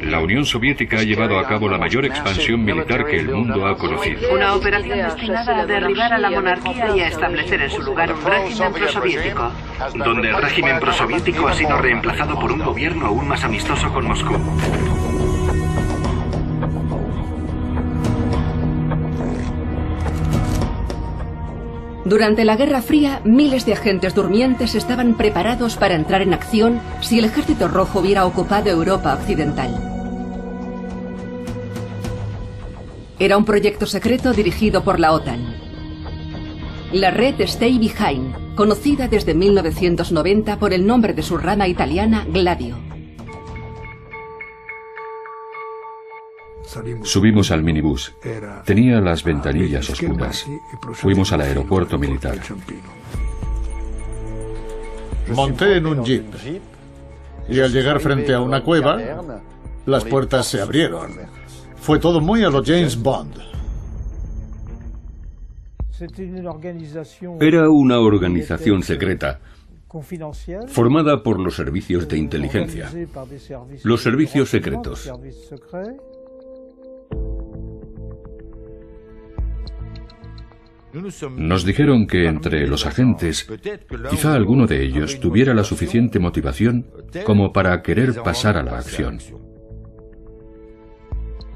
La Unión Soviética ha llevado a cabo la mayor expansión militar que el mundo ha conocido. Una operación destinada a derribar a la monarquía y a establecer en su lugar un régimen prosoviético. Donde el régimen prosoviético ha sido reemplazado por un gobierno aún más amistoso con Moscú. Durante la Guerra Fría, miles de agentes durmientes estaban preparados para entrar en acción si el Ejército Rojo hubiera ocupado Europa Occidental. Era un proyecto secreto dirigido por la OTAN. La red Stay Behind, conocida desde 1990 por el nombre de su rama italiana, Gladio. Subimos al minibús. Tenía las ventanillas oscuras. Fuimos al aeropuerto militar. Monté en un jeep. Y al llegar frente a una cueva, las puertas se abrieron. Fue todo muy a lo James Bond. Era una organización secreta, formada por los servicios de inteligencia, los servicios secretos. Nos dijeron que entre los agentes, quizá alguno de ellos tuviera la suficiente motivación como para querer pasar a la acción.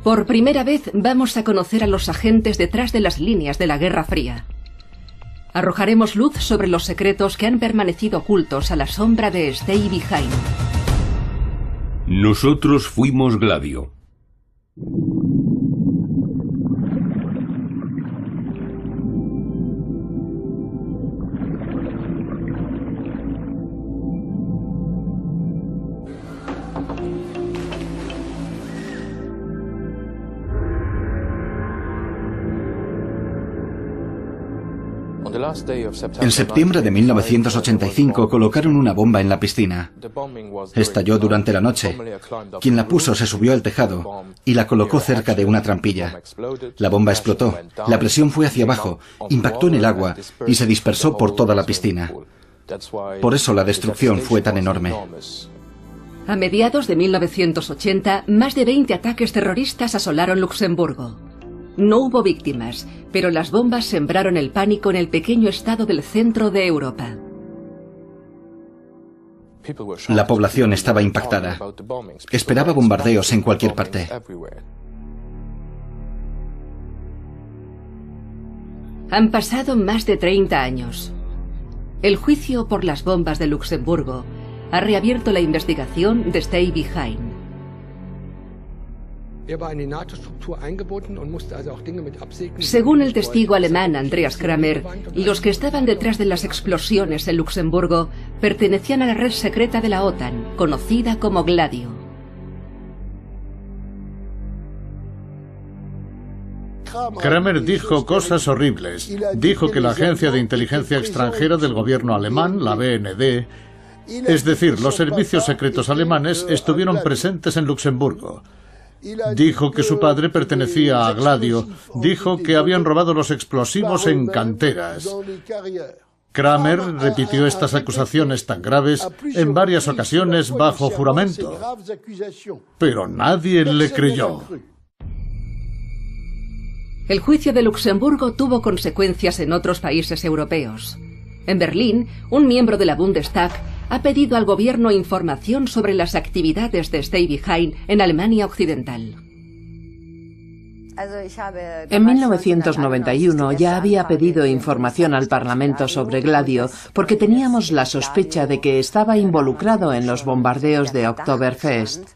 Por primera vez vamos a conocer a los agentes detrás de las líneas de la Guerra Fría. Arrojaremos luz sobre los secretos que han permanecido ocultos a la sombra de Stay Behind. Nosotros fuimos Gladio. En septiembre de 1985 colocaron una bomba en la piscina. Estalló durante la noche. Quien la puso se subió al tejado y la colocó cerca de una trampilla. La bomba explotó, la presión fue hacia abajo, impactó en el agua y se dispersó por toda la piscina. Por eso la destrucción fue tan enorme. A mediados de 1980, más de 20 ataques terroristas asolaron Luxemburgo. No hubo víctimas, pero las bombas sembraron el pánico en el pequeño estado del centro de Europa. La población estaba impactada. Esperaba bombardeos en cualquier parte. Han pasado más de 30 años. El juicio por las bombas de Luxemburgo ha reabierto la investigación de Stay Behind. Según el testigo alemán Andreas Kramer, los que estaban detrás de las explosiones en Luxemburgo pertenecían a la red secreta de la OTAN, conocida como Gladio. Kramer dijo cosas horribles. Dijo que la agencia de inteligencia extranjera del gobierno alemán, la BND, es decir, los servicios secretos alemanes, estuvieron presentes en Luxemburgo. Dijo que su padre pertenecía a Gladio. Dijo que habían robado los explosivos en canteras. Kramer repitió estas acusaciones tan graves en varias ocasiones bajo juramento. Pero nadie le creyó. El juicio de Luxemburgo tuvo consecuencias en otros países europeos. En Berlín, un miembro de la Bundestag ha pedido al gobierno información sobre las actividades de Stay Behind en Alemania Occidental. En 1991 ya había pedido información al Parlamento sobre Gladio porque teníamos la sospecha de que estaba involucrado en los bombardeos de Oktoberfest.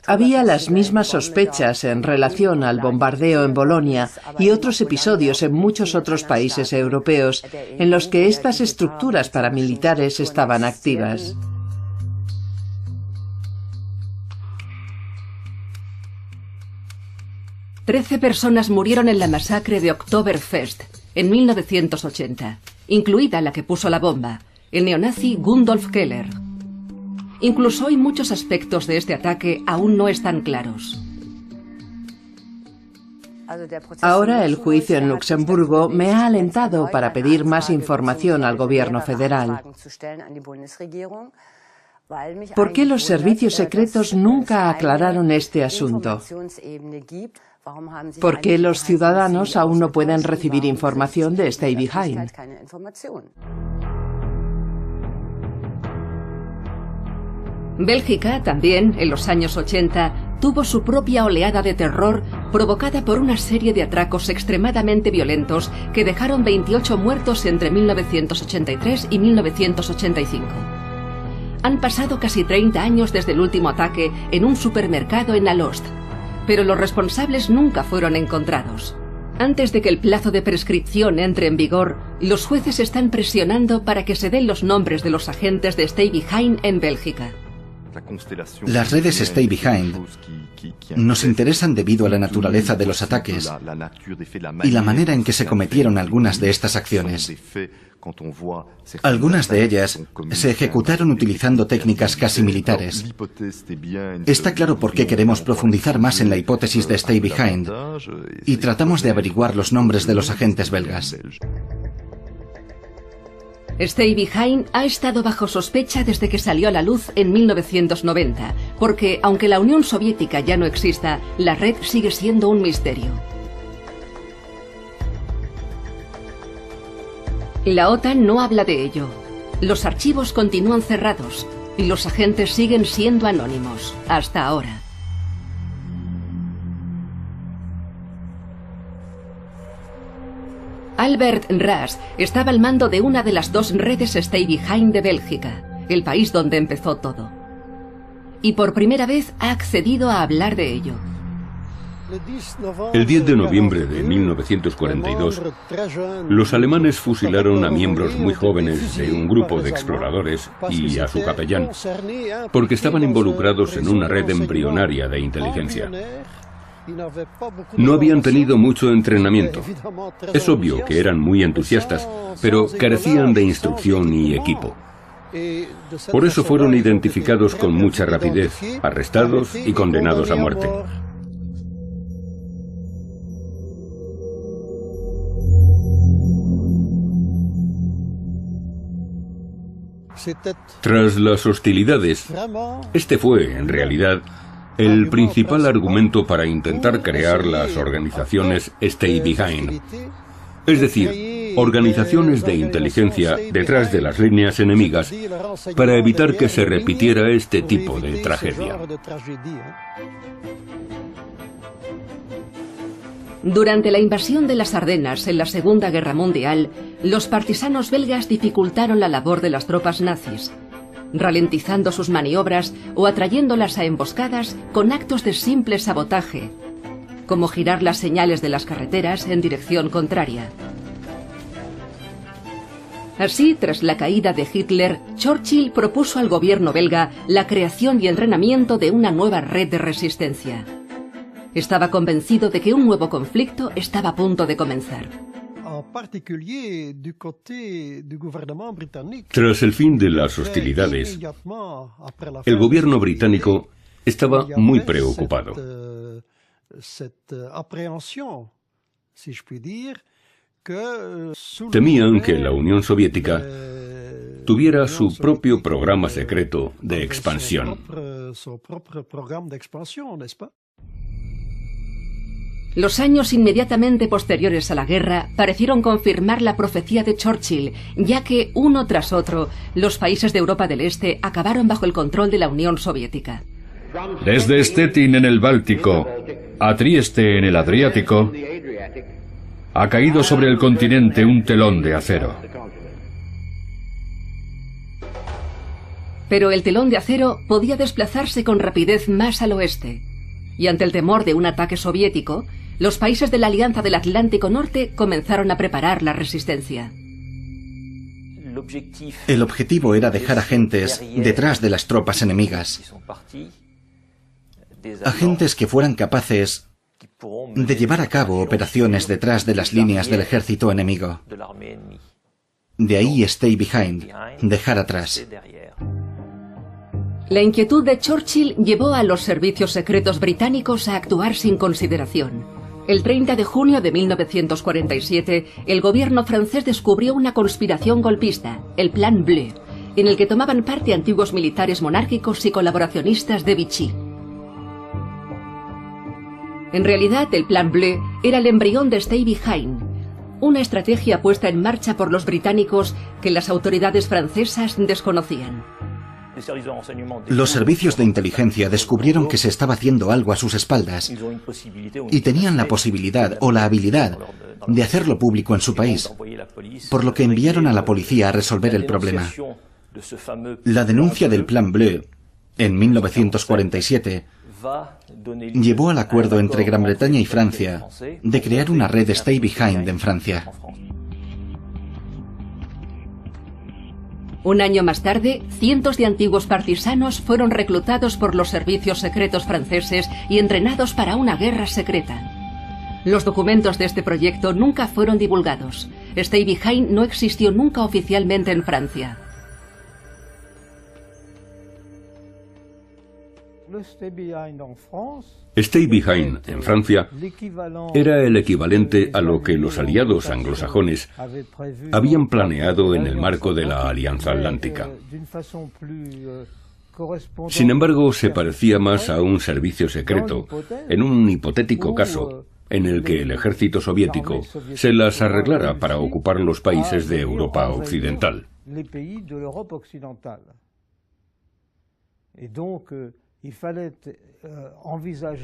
Había las mismas sospechas en relación al bombardeo en Bolonia y otros episodios en muchos otros países europeos en los que estas estructuras paramilitares estaban activas. Trece personas murieron en la masacre de Oktoberfest en 1980, incluida la que puso la bomba, el neonazi Gundolf Keller. Incluso hoy muchos aspectos de este ataque aún no están claros. Ahora el juicio en Luxemburgo me ha alentado para pedir más información al gobierno federal. ¿Por qué los servicios secretos nunca aclararon este asunto? ¿Por qué los ciudadanos aún no pueden recibir información de Stay Behind? Bélgica también, en los años 80, tuvo su propia oleada de terror provocada por una serie de atracos extremadamente violentos que dejaron 28 muertos entre 1983 y 1985. Han pasado casi 30 años desde el último ataque en un supermercado en Alost, pero los responsables nunca fueron encontrados. Antes de que el plazo de prescripción entre en vigor, los jueces están presionando para que se den los nombres de los agentes de Stay Behind en Bélgica. Las redes Stay Behind nos interesan debido a la naturaleza de los ataques y la manera en que se cometieron algunas de estas acciones. Algunas de ellas se ejecutaron utilizando técnicas casi militares. Está claro por qué queremos profundizar más en la hipótesis de Stay Behind y tratamos de averiguar los nombres de los agentes belgas. Stay Behind ha estado bajo sospecha desde que salió a la luz en 1990, porque aunque la Unión Soviética ya no exista, la red sigue siendo un misterio. La OTAN no habla de ello. Los archivos continúan cerrados y los agentes siguen siendo anónimos, hasta ahora. Albert Ras estaba al mando de una de las dos redes Stay Behind de Bélgica, el país donde empezó todo. Y por primera vez ha accedido a hablar de ello. El 10 de noviembre de 1942, los alemanes fusilaron a miembros muy jóvenes de un grupo de exploradores y a su capellán, porque estaban involucrados en una red embrionaria de inteligencia. No habían tenido mucho entrenamiento. Es obvio que eran muy entusiastas, pero carecían de instrucción y equipo. Por eso fueron identificados con mucha rapidez, arrestados y condenados a muerte. Tras las hostilidades, este fue, en realidad, el principal argumento para intentar crear las organizaciones Stay Behind, es decir, organizaciones de inteligencia detrás de las líneas enemigas para evitar que se repitiera este tipo de tragedia. Durante la invasión de las Ardenas en la Segunda Guerra Mundial, los partisanos belgas dificultaron la labor de las tropas nazis, ralentizando sus maniobras o atrayéndolas a emboscadas con actos de simple sabotaje, como girar las señales de las carreteras en dirección contraria. Así, tras la caída de Hitler, Churchill propuso al gobierno belga la creación y entrenamiento de una nueva red de resistencia. Estaba convencido de que un nuevo conflicto estaba a punto de comenzar. Tras el fin de las hostilidades, el gobierno británico estaba muy preocupado. Temían que la Unión Soviética tuviera su propio programa secreto de expansión. Los años inmediatamente posteriores a la guerra parecieron confirmar la profecía de Churchill, ya que, uno tras otro, los países de Europa del Este acabaron bajo el control de la Unión Soviética. Desde Stettin en el Báltico a Trieste en el Adriático, ha caído sobre el continente un telón de acero. Pero el telón de acero podía desplazarse con rapidez más al oeste, y ante el temor de un ataque soviético, los países de la Alianza del Atlántico Norte comenzaron a preparar la resistencia. El objetivo era dejar agentes detrás de las tropas enemigas. Agentes que fueran capaces de llevar a cabo operaciones detrás de las líneas del ejército enemigo. De ahí Stay Behind, dejar atrás. La inquietud de Churchill llevó a los servicios secretos británicos a actuar sin consideración. El 30 de junio de 1947, el gobierno francés descubrió una conspiración golpista, el Plan Bleu, en el que tomaban parte antiguos militares monárquicos y colaboracionistas de Vichy. En realidad, el Plan Bleu era el embrión de Stay Behind, una estrategia puesta en marcha por los británicos que las autoridades francesas desconocían. Los servicios de inteligencia descubrieron que se estaba haciendo algo a sus espaldas y tenían la posibilidad o la habilidad de hacerlo público en su país, por lo que enviaron a la policía a resolver el problema. La denuncia del Plan Bleu, en 1947, llevó al acuerdo entre Gran Bretaña y Francia de crear una red Stay Behind en Francia. Un año más tarde, cientos de antiguos partisanos fueron reclutados por los servicios secretos franceses y entrenados para una guerra secreta. Los documentos de este proyecto nunca fueron divulgados. Stay Behind no existió nunca oficialmente en Francia. Stay Behind en Francia era el equivalente a lo que los aliados anglosajones habían planeado en el marco de la Alianza Atlántica. Sin embargo, se parecía más a un servicio secreto, en un hipotético caso en el que el ejército soviético se las arreglara para ocupar los países de Europa Occidental.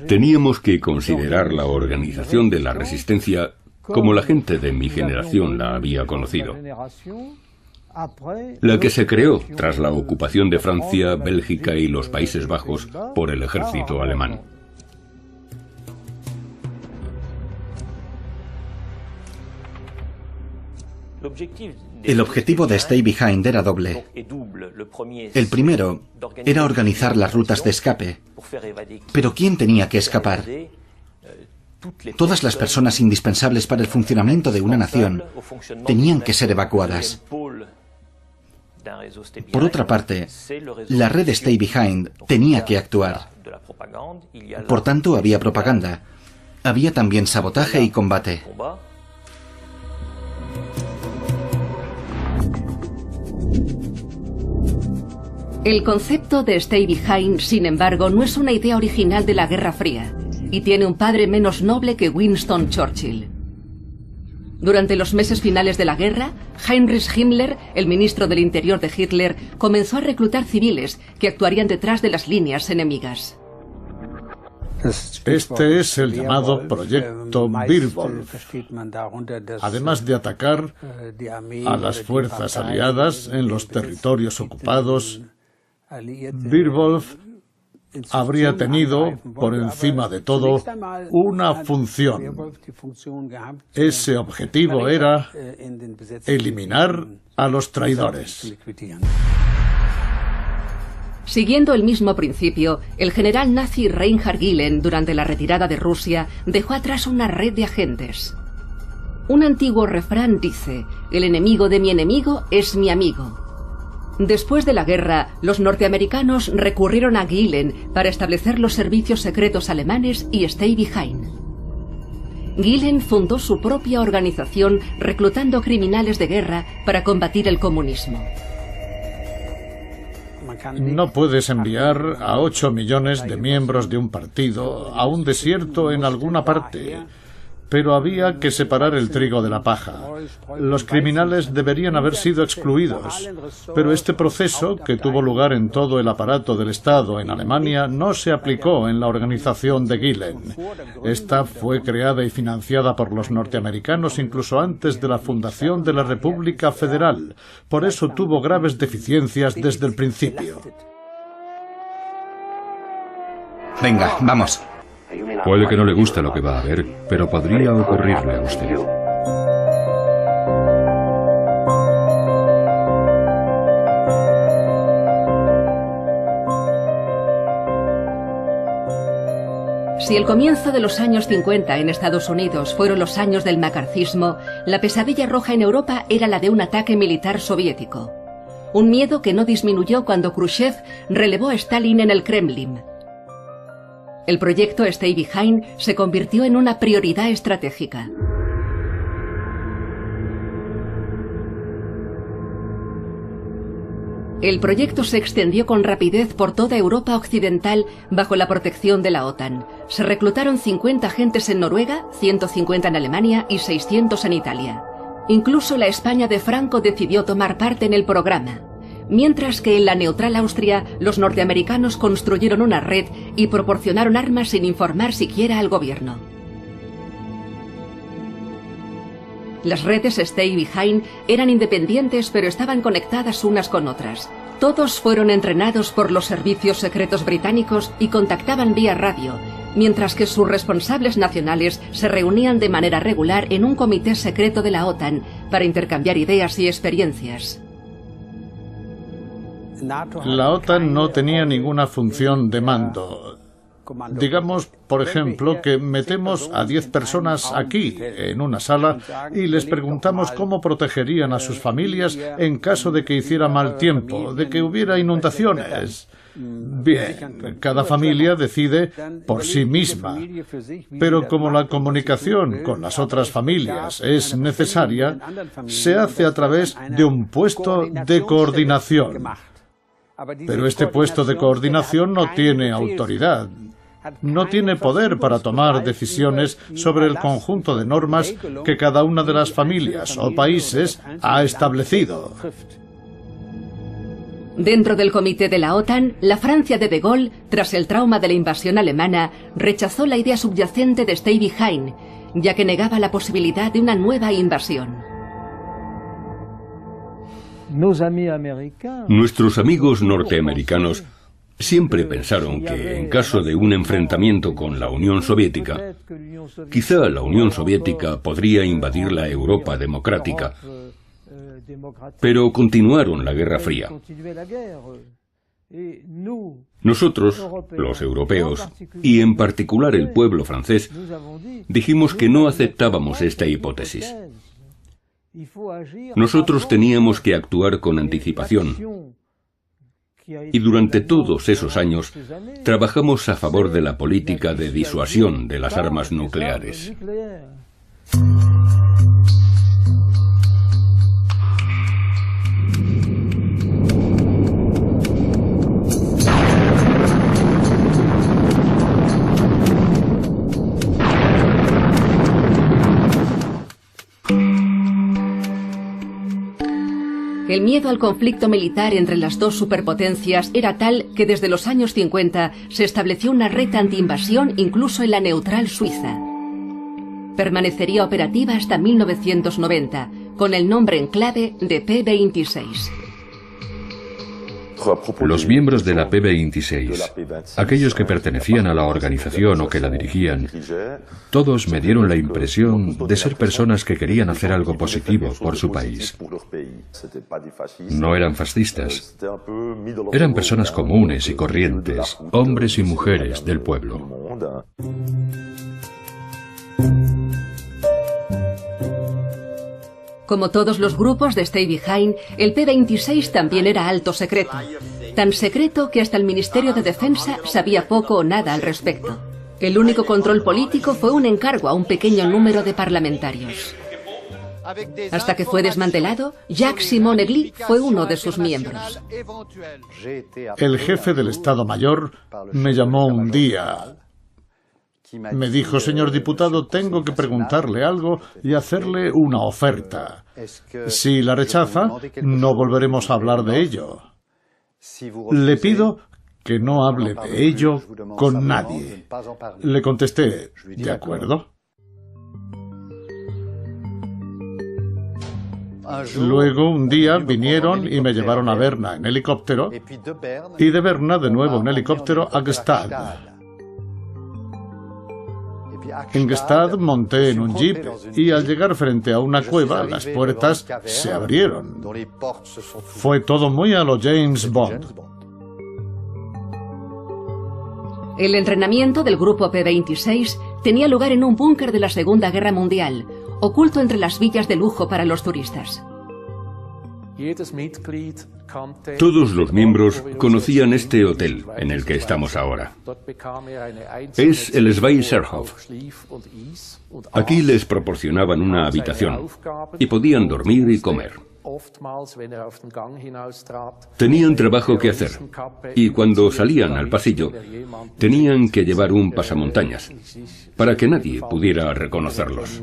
Teníamos que considerar la organización de la resistencia como la gente de mi generación la había conocido. La que se creó tras la ocupación de Francia, Bélgica y los Países Bajos por el ejército alemán. El objetivo de Stay Behind era doble. El primero era organizar las rutas de escape. Pero ¿quién tenía que escapar? Todas las personas indispensables para el funcionamiento de una nación tenían que ser evacuadas. Por otra parte, la red Stay Behind tenía que actuar. Por tanto, había propaganda. Había también sabotaje y combate. El concepto de Stay Behind, sin embargo, no es una idea original de la Guerra Fría y tiene un padre menos noble que Winston Churchill. Durante los meses finales de la guerra, Heinrich Himmler, el ministro del Interior de Hitler, comenzó a reclutar civiles que actuarían detrás de las líneas enemigas. Este es el llamado Proyecto Beowulf. Además de atacar a las fuerzas aliadas en los territorios ocupados, Beowulf habría tenido, por encima de todo, una función. Ese objetivo era eliminar a los traidores. Siguiendo el mismo principio, el general nazi Reinhard Gehlen, durante la retirada de Rusia, dejó atrás una red de agentes. Un antiguo refrán dice: "El enemigo de mi enemigo es mi amigo". Después de la guerra, los norteamericanos recurrieron a Gehlen para establecer los servicios secretos alemanes y Stay Behind. Gehlen fundó su propia organización reclutando criminales de guerra para combatir el comunismo. No puedes enviar a 8 millones de miembros de un partido a un desierto en alguna parte, pero había que separar el trigo de la paja. Los criminales deberían haber sido excluidos, pero este proceso, que tuvo lugar en todo el aparato del Estado en Alemania, no se aplicó en la organización de Gehlen. Esta fue creada y financiada por los norteamericanos incluso antes de la fundación de la República Federal. Por eso tuvo graves deficiencias desde el principio. Venga, vamos. Puede que no le guste lo que va a ver, pero podría ocurrirle a usted. Si el comienzo de los años 50 en Estados Unidos fueron los años del macarcismo, la pesadilla roja en Europa era la de un ataque militar soviético. Un miedo que no disminuyó cuando Khrushchev relevó a Stalin en el Kremlin. El proyecto Stay Behind se convirtió en una prioridad estratégica. El proyecto se extendió con rapidez por toda Europa occidental bajo la protección de la OTAN. Se reclutaron 50 agentes en Noruega, 150 en Alemania y 600 en Italia. Incluso la España de Franco decidió tomar parte en el programa. Mientras que en la neutral Austria, los norteamericanos construyeron una red y proporcionaron armas sin informar siquiera al gobierno. Las redes Stay Behind eran independientes, pero estaban conectadas unas con otras. Todos fueron entrenados por los servicios secretos británicos y contactaban vía radio, mientras que sus responsables nacionales se reunían de manera regular en un comité secreto de la OTAN para intercambiar ideas y experiencias. La OTAN no tenía ninguna función de mando. Digamos, por ejemplo, que metemos a 10 personas aquí, en una sala, y les preguntamos cómo protegerían a sus familias en caso de que hiciera mal tiempo, de que hubiera inundaciones. Bien, cada familia decide por sí misma, pero como la comunicación con las otras familias es necesaria, se hace a través de un puesto de coordinación. Pero este puesto de coordinación no tiene autoridad. No tiene poder para tomar decisiones sobre el conjunto de normas que cada una de las familias o países ha establecido. Dentro del comité de la OTAN, la Francia de De Gaulle, tras el trauma de la invasión alemana, rechazó la idea subyacente de Stay Behind, ya que negaba la posibilidad de una nueva invasión. Nuestros amigos norteamericanos siempre pensaron que, en caso de un enfrentamiento con la Unión Soviética, quizá la Unión Soviética podría invadir la Europa democrática, pero continuaron la Guerra Fría. Nosotros, los europeos, y en particular el pueblo francés, dijimos que no aceptábamos esta hipótesis. Nosotros teníamos que actuar con anticipación. Y durante todos esos años trabajamos a favor de la política de disuasión de las armas nucleares. El miedo al conflicto militar entre las dos superpotencias era tal que desde los años 50 se estableció una red antiinvasión incluso en la neutral Suiza. Permanecería operativa hasta 1990, con el nombre en clave de P-26. Los miembros de la P-26, aquellos que pertenecían a la organización o que la dirigían, todos me dieron la impresión de ser personas que querían hacer algo positivo por su país. No eran fascistas, eran personas comunes y corrientes, hombres y mujeres del pueblo. Como todos los grupos de Stay Behind, el P-26 también era alto secreto. Tan secreto que hasta el Ministerio de Defensa sabía poco o nada al respecto. El único control político fue un encargo a un pequeño número de parlamentarios. Hasta que fue desmantelado, Jacques Simon Egli fue uno de sus miembros. El jefe del Estado Mayor me llamó un día. Me dijo: señor diputado, tengo que preguntarle algo y hacerle una oferta. Si la rechaza, no volveremos a hablar de ello. Le pido que no hable de ello con nadie. Le contesté: ¿de acuerdo? Luego, un día, vinieron y me llevaron a Berna en helicóptero, y de Berna de nuevo en helicóptero a Gstaad. En Gstaad monté en un jeep y al llegar frente a una cueva, las puertas se abrieron. Fue todo muy a lo James Bond. El entrenamiento del grupo P-26 tenía lugar en un búnker de la Segunda Guerra Mundial, oculto entre las villas de lujo para los turistas. Todos los miembros conocían este hotel en el que estamos ahora. Es el Schweizerhof. Aquí les proporcionaban una habitación y podían dormir y comer. Tenían trabajo que hacer y cuando salían al pasillo tenían que llevar un pasamontañas para que nadie pudiera reconocerlos.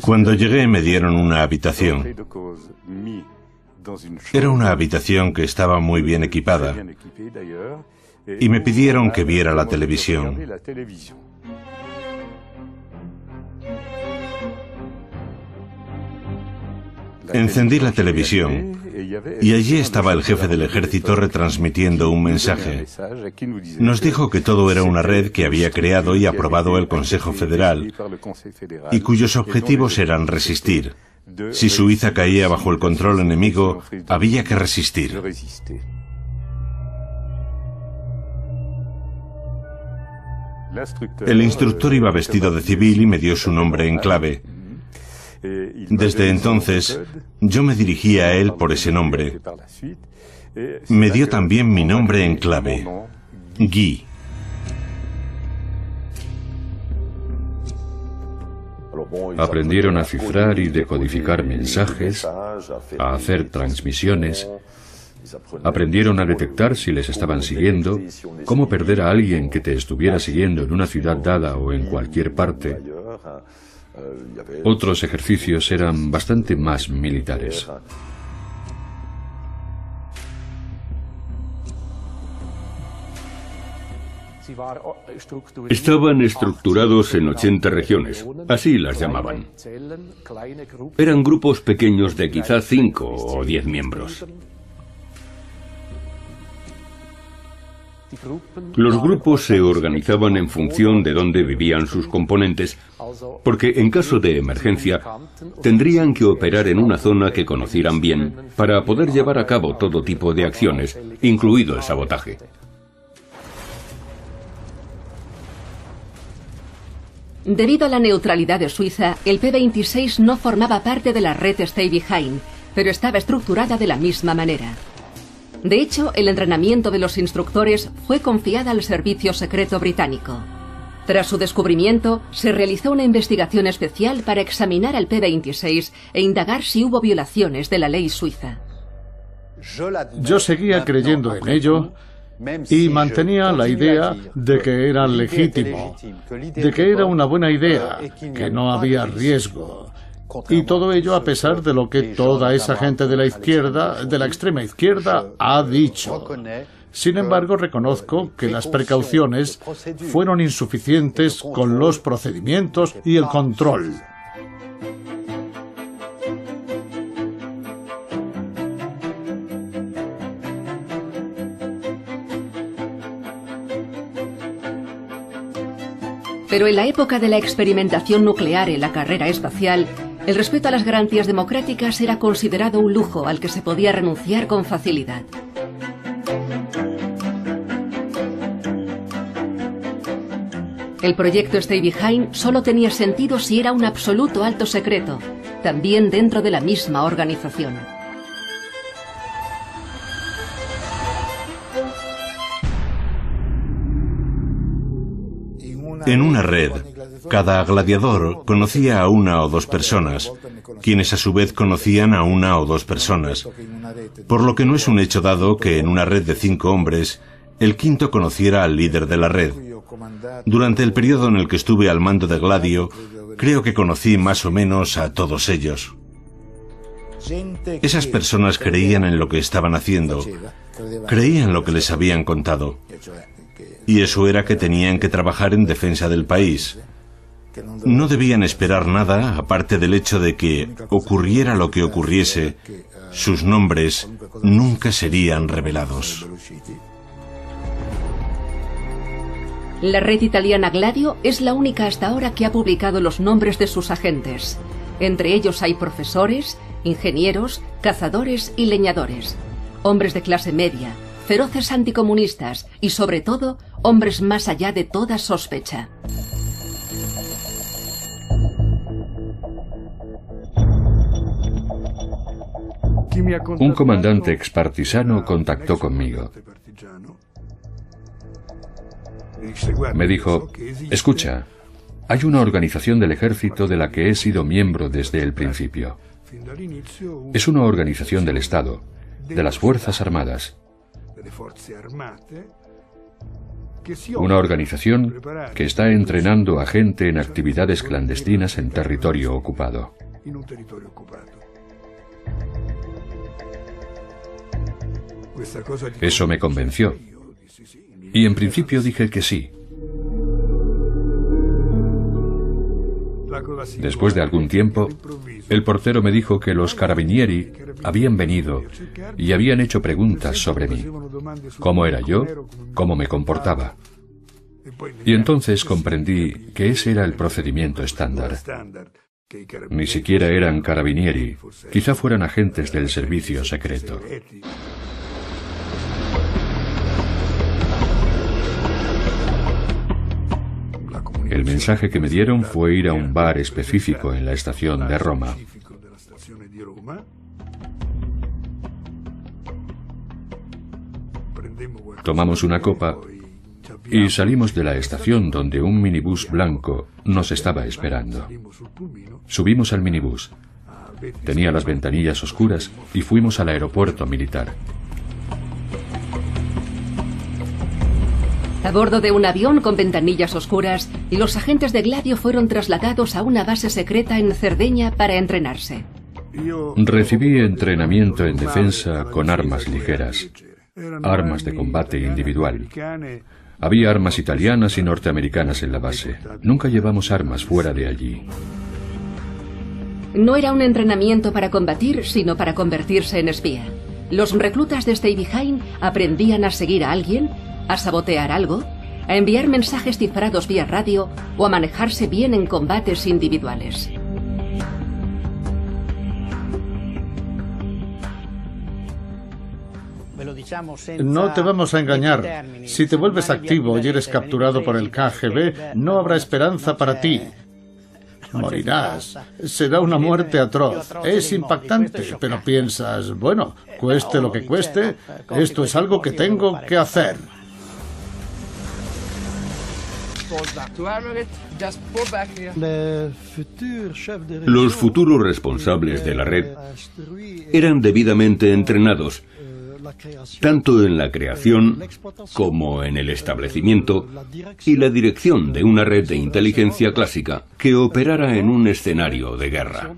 Cuando llegué me dieron una habitación. Era una habitación que estaba muy bien equipada y me pidieron que viera la televisión. Encendí la televisión y allí estaba el jefe del ejército retransmitiendo un mensaje. Nos dijo que todo era una red que había creado y aprobado el Consejo Federal y cuyos objetivos eran resistir. Si Suiza caía bajo el control enemigo, había que resistir. El instructor iba vestido de civil y me dio su nombre en clave. Desde entonces, yo me dirigía a él por ese nombre. Me dio también mi nombre en clave, Guy. Aprendieron a cifrar y decodificar mensajes, a hacer transmisiones. Aprendieron a detectar si les estaban siguiendo, cómo perder a alguien que te estuviera siguiendo en una ciudad dada o en cualquier parte. Otros ejercicios eran bastante más militares. Estaban estructurados en 80 regiones, así las llamaban. Eran grupos pequeños de quizá 5 o 10 miembros. Los grupos se organizaban en función de dónde vivían sus componentes, porque en caso de emergencia tendrían que operar en una zona que conocieran bien para poder llevar a cabo todo tipo de acciones, incluido el sabotaje. Debido a la neutralidad de Suiza, el P-26 no formaba parte de la red Stay Behind, pero estaba estructurada de la misma manera. De hecho, el entrenamiento de los instructores fue confiado al Servicio Secreto Británico. Tras su descubrimiento, se realizó una investigación especial para examinar al P-26 e indagar si hubo violaciones de la ley suiza. Yo seguía creyendo en ello y mantenía la idea de que era legítimo, de que era una buena idea, que no había riesgo. Y todo ello a pesar de lo que toda esa gente de la izquierda, de la extrema izquierda, ha dicho. Sin embargo, reconozco que las precauciones fueron insuficientes con los procedimientos y el control. Pero en la época de la experimentación nuclear en la carrera espacial, el respeto a las garantías democráticas era considerado un lujo al que se podía renunciar con facilidad. El proyecto Stay Behind solo tenía sentido si era un absoluto alto secreto, también dentro de la misma organización. En una red, cada gladiador conocía a una o dos personas, quienes a su vez conocían a una o dos personas, por lo que no es un hecho dado que en una red de 5 hombres, el quinto conociera al líder de la red. Durante el periodo en el que estuve al mando de Gladio, creo que conocí más o menos a todos ellos. Esas personas creían en lo que estaban haciendo, creían lo que les habían contado. Y eso era que tenían que trabajar en defensa del país. No debían esperar nada aparte del hecho de que, ocurriera lo que ocurriese, sus nombres nunca serían revelados. La red italiana Gladio es la única hasta ahora que ha publicado los nombres de sus agentes. Entre ellos hay profesores, ingenieros, cazadores y leñadores, hombres de clase media, feroces anticomunistas y, sobre todo, hombres más allá de toda sospecha. Un comandante expartisano contactó conmigo. Me dijo, escucha, Hay una organización del ejército de la que he sido miembro desde el principio. Es una organización del Estado, de las Fuerzas Armadas. Una organización que está entrenando a gente en actividades clandestinas en territorio ocupado. Eso me convenció. Y en principio dije que sí. Después de algún tiempo, el portero me dijo que los carabinieri habían venido y habían hecho preguntas sobre mí. ¿Cómo era yo? ¿Cómo me comportaba? Y entonces comprendí que ese era el procedimiento estándar. Ni siquiera eran carabinieri, quizá fueran agentes del servicio secreto. El mensaje que me dieron fue ir a un bar específico en la estación de Roma. Tomamos una copa y salimos de la estación donde un minibús blanco nos estaba esperando. Subimos al minibús. Tenía las ventanillas oscuras y fuimos al aeropuerto militar. A bordo de un avión con ventanillas oscuras, los agentes de Gladio fueron trasladados a una base secreta en Cerdeña para entrenarse. Recibí entrenamiento en defensa con armas ligeras, armas de combate individual. Había armas italianas y norteamericanas en la base. Nunca llevamos armas fuera de allí. No era un entrenamiento para combatir, sino para convertirse en espía. Los reclutas de Stay Behind aprendían a seguir a alguien, a sabotear algo, a enviar mensajes cifrados vía radio o a manejarse bien en combates individuales. No te vamos a engañar. Si te vuelves activo y eres capturado por el KGB, no habrá esperanza para ti. Morirás. Será una muerte atroz. Es impactante, pero piensas, bueno, cueste lo que cueste, esto es algo que tengo que hacer. Los futuros responsables de la red eran debidamente entrenados, tanto en la creación como en el establecimiento y la dirección de una red de inteligencia clásica que operara en un escenario de guerra.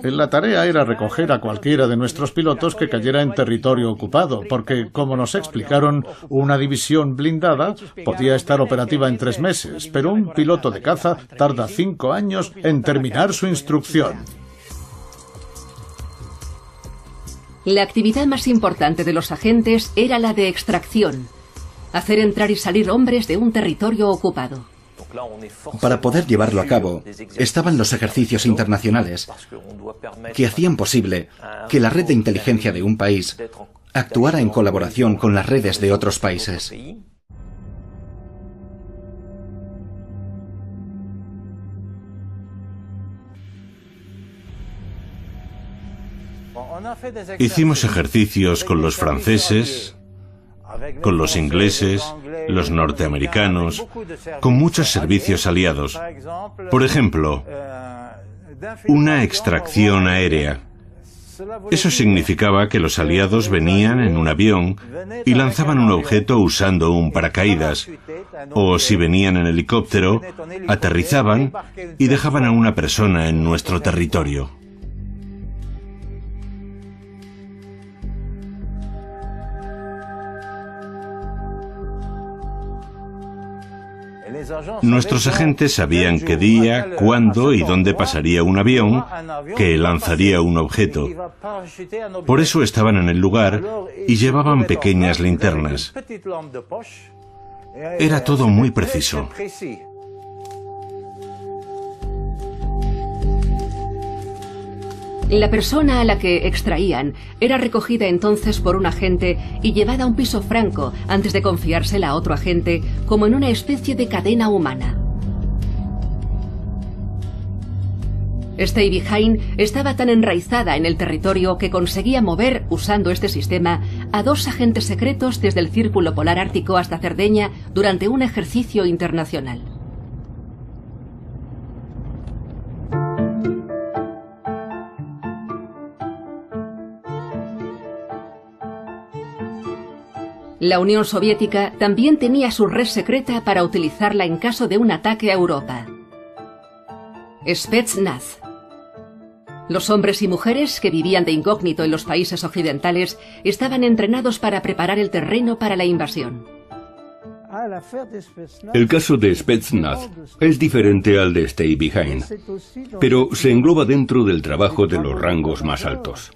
La tarea era recoger a cualquiera de nuestros pilotos que cayera en territorio ocupado, porque, como nos explicaron, una división blindada podía estar operativa en 3 meses, pero un piloto de caza tarda 5 años en terminar su instrucción. La actividad más importante de los agentes era la de extracción, hacer entrar y salir hombres de un territorio ocupado. Para poder llevarlo a cabo, estaban los ejercicios internacionales, que hacían posible que la red de inteligencia de un país actuara en colaboración con las redes de otros países. Hicimos ejercicios con los franceses, con los ingleses, los norteamericanos, con muchos servicios aliados. Por ejemplo, una extracción aérea. Eso significaba que los aliados venían en un avión y lanzaban un objeto usando un paracaídas, o si venían en helicóptero, aterrizaban y dejaban a una persona en nuestro territorio. Nuestros agentes sabían qué día, cuándo y dónde pasaría un avión que lanzaría un objeto. Por eso estaban en el lugar y llevaban pequeñas linternas. Era todo muy preciso. La persona a la que extraían era recogida entonces por un agente y llevada a un piso franco antes de confiársela a otro agente como en una especie de cadena humana. Stay Behind estaba tan enraizada en el territorio que conseguía mover, usando este sistema, a 2 agentes secretos desde el Círculo Polar Ártico hasta Cerdeña durante un ejercicio internacional. La Unión Soviética también tenía su red secreta para utilizarla en caso de un ataque a Europa. Spetsnaz. Los hombres y mujeres que vivían de incógnito en los países occidentales estaban entrenados para preparar el terreno para la invasión. El caso de Spetsnaz es diferente al de Stay Behind, pero se engloba dentro del trabajo de los rangos más altos.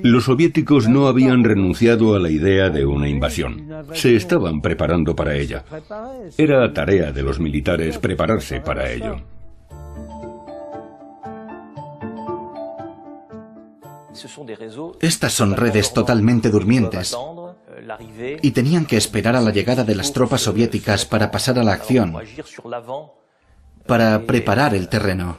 Los soviéticos no habían renunciado a la idea de una invasión. Se estaban preparando para ella. Era tarea de los militares prepararse para ello. Estas son redes totalmente durmientes y tenían que esperar a la llegada de las tropas soviéticas para pasar a la acción, para preparar el terreno.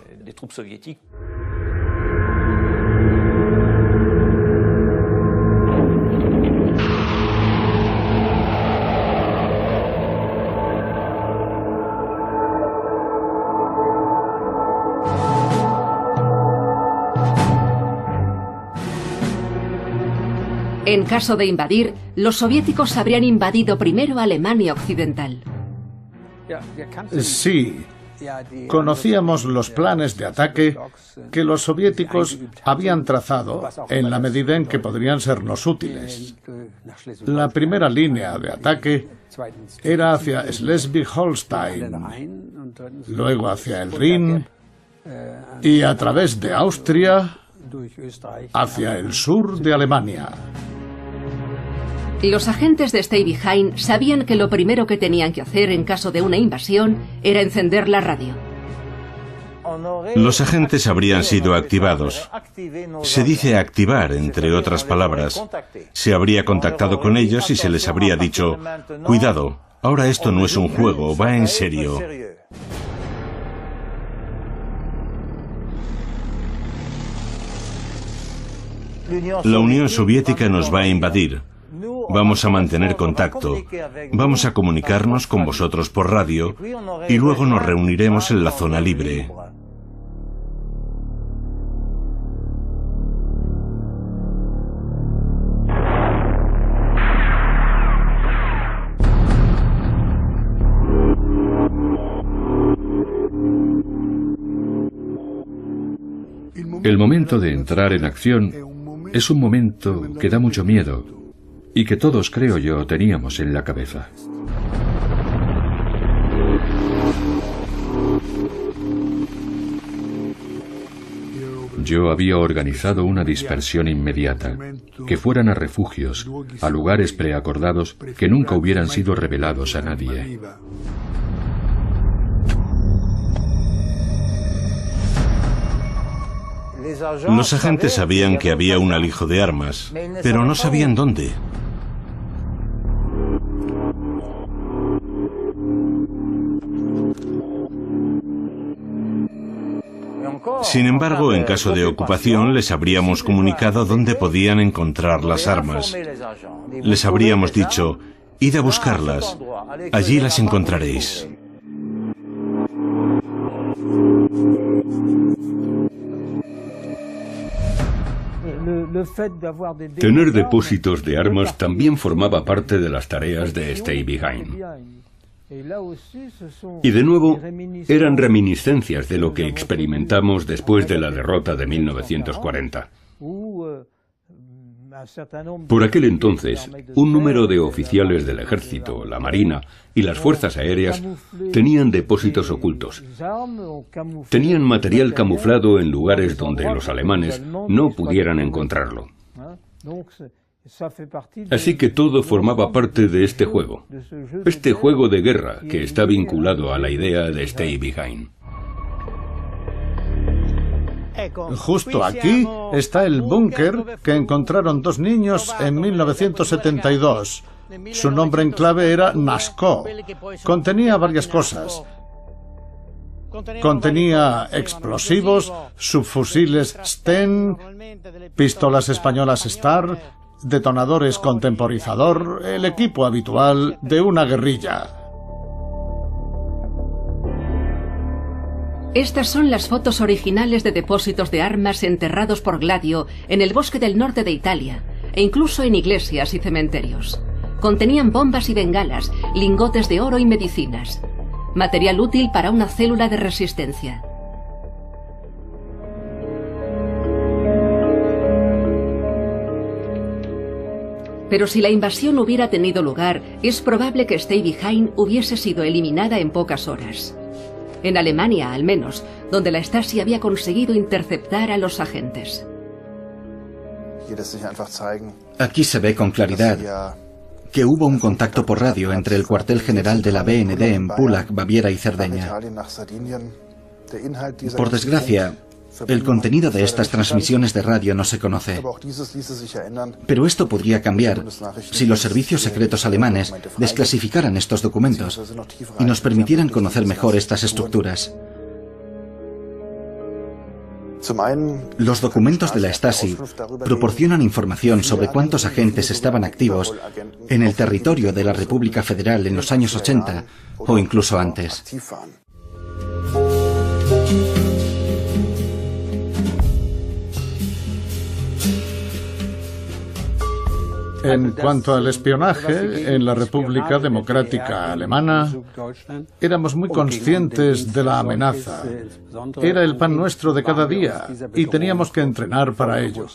En caso de invadir, los soviéticos habrían invadido primero Alemania Occidental. Sí, conocíamos los planes de ataque que los soviéticos habían trazado en la medida en que podrían sernos útiles. La primera línea de ataque era hacia Schleswig-Holstein, luego hacia el Rin y a través de Austria hacia el sur de Alemania. Los agentes de Stay Behind sabían que lo primero que tenían que hacer en caso de una invasión era encender la radio. Los agentes habrían sido activados. Se dice activar, entre otras palabras. Se habría contactado con ellos y se les habría dicho: cuidado, ahora esto no es un juego, va en serio. La Unión Soviética nos va a invadir. Vamos a mantener contacto. Vamos a comunicarnos con vosotros por radio y luego nos reuniremos en la zona libre. El momento de entrar en acción es un momento que da mucho miedo y que todos, creo yo, teníamos en la cabeza. Yo había organizado una dispersión inmediata, que fueran a refugios, a lugares preacordados que nunca hubieran sido revelados a nadie. Los agentes sabían que había un alijo de armas, pero no sabían dónde. Sin embargo, en caso de ocupación, les habríamos comunicado dónde podían encontrar las armas. Les habríamos dicho: id a buscarlas, allí las encontraréis. Tener depósitos de armas también formaba parte de las tareas de Stay Behind. Y de nuevo, eran reminiscencias de lo que experimentamos después de la derrota de 1940. Por aquel entonces, un número de oficiales del ejército, la marina y las fuerzas aéreas tenían depósitos ocultos. Tenían material camuflado en lugares donde los alemanes no pudieran encontrarlo. Así que todo formaba parte de este juego de guerra que está vinculado a la idea de Stay Behind. Justo aquí está el búnker que encontraron 2 niños en 1972. Su nombre en clave era Nasko. Contenía varias cosas. Contenía explosivos, subfusiles Sten, pistolas españolas Star, detonadores con temporizador, el equipo habitual de una guerrilla. Estas son las fotos originales de depósitos de armas enterrados por Gladio en el bosque del norte de Italia, e incluso en iglesias y cementerios. Contenían bombas y bengalas, lingotes de oro y medicinas. Material útil para una célula de resistencia. Pero si la invasión hubiera tenido lugar, es probable que Stay Behind hubiese sido eliminada en pocas horas. En Alemania, al menos, donde la Stasi había conseguido interceptar a los agentes. Aquí se ve con claridad que hubo un contacto por radio entre el cuartel general de la BND en Pullac, Baviera y Cerdeña. Por desgracia, el contenido de estas transmisiones de radio no se conoce. Pero esto podría cambiar si los servicios secretos alemanes desclasificaran estos documentos y nos permitieran conocer mejor estas estructuras. Los documentos de la Stasi proporcionan información sobre cuántos agentes estaban activos en el territorio de la República Federal en los años 80 o incluso antes. En cuanto al espionaje, en la República Democrática Alemana éramos muy conscientes de la amenaza. Era el pan nuestro de cada día y teníamos que entrenar para ello.